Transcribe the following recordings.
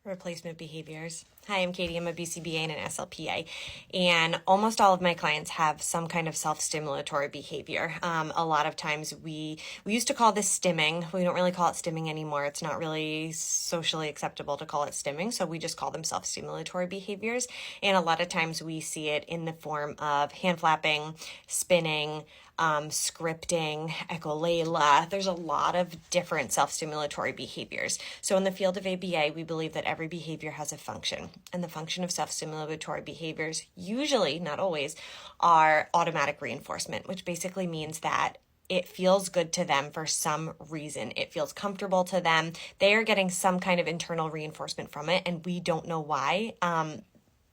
Replacement behaviors. Hi, I'm Katie. I'm a BCBA and an SLPA, and almost all of my clients have some kind of self-stimulatory behavior. A lot of times we used to call this stimming. We don't really call it stimming anymore. It's not really socially acceptable to call it stimming, so we just call them self-stimulatory behaviors. And a lot of times we see it in the form of hand flapping, spinning, scripting, echolalia. There's a lot of different self-stimulatory behaviors. So in the field of ABA, we believe that every behavior has a function. And the function of self-stimulatory behaviors, usually, not always, are automatic reinforcement, which basically means that it feels good to them for some reason. It feels comfortable to them. They are getting some kind of internal reinforcement from it, and we don't know why.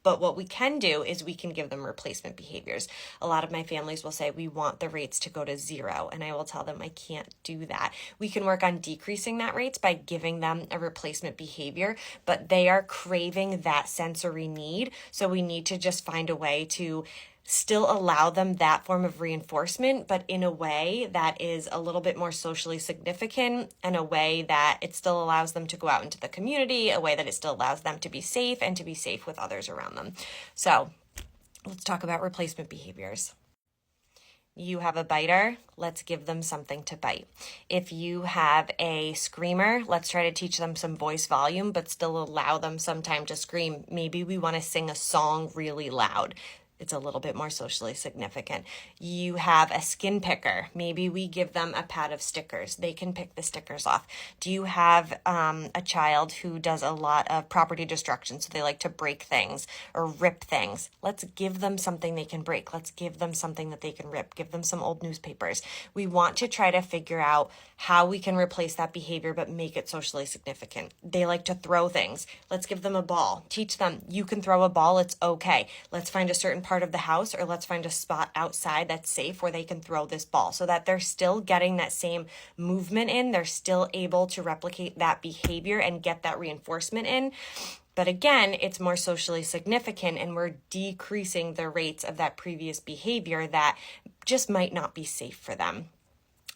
But what we can do is we can give them replacement behaviors. A lot of my families will say, we want the rates to go to 0. And I will tell them I can't do that. We can work on decreasing that rates by giving them a replacement behavior, but they are craving that sensory need. So we need to just find a way to still allow them that form of reinforcement, but in a way that is a little bit more socially significant, and a way that it still allows them to go out into the community, a way that it still allows them to be safe and to be safe with others around them. So let's talk about replacement behaviors. You have a biter, let's give them something to bite. If you have a screamer, let's try to teach them some voice volume, but still allow them some time to scream. Maybe we want to sing a song really loud. It's a little bit more socially significant. You have a skin picker. Maybe we give them a pad of stickers. They can pick the stickers off. Do you have a child who does a lot of property destruction? So they like to break things or rip things. Let's give them something they can break. Let's give them something that they can rip. Give them some old newspapers. We want to try to figure out how we can replace that behavior, but make it socially significant. They like to throw things. Let's give them a ball. Teach them, you can throw a ball. It's okay. Let's find a certain part of the house, or let's find a spot outside that's safe where they can throw this ball, so that they're still getting that same movement in. They're still able to replicate that behavior and get that reinforcement in. But again, it's more socially significant, and we're decreasing the rates of that previous behavior that just might not be safe for them.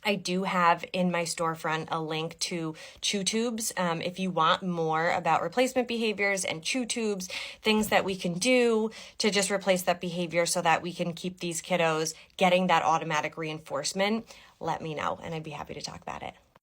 I do have in my storefront a link to chew tubes. If you want more about replacement behaviors and chew tubes, things that we can do to just replace that behavior so that we can keep these kiddos getting that automatic reinforcement, let me know, and I'd be happy to talk about it.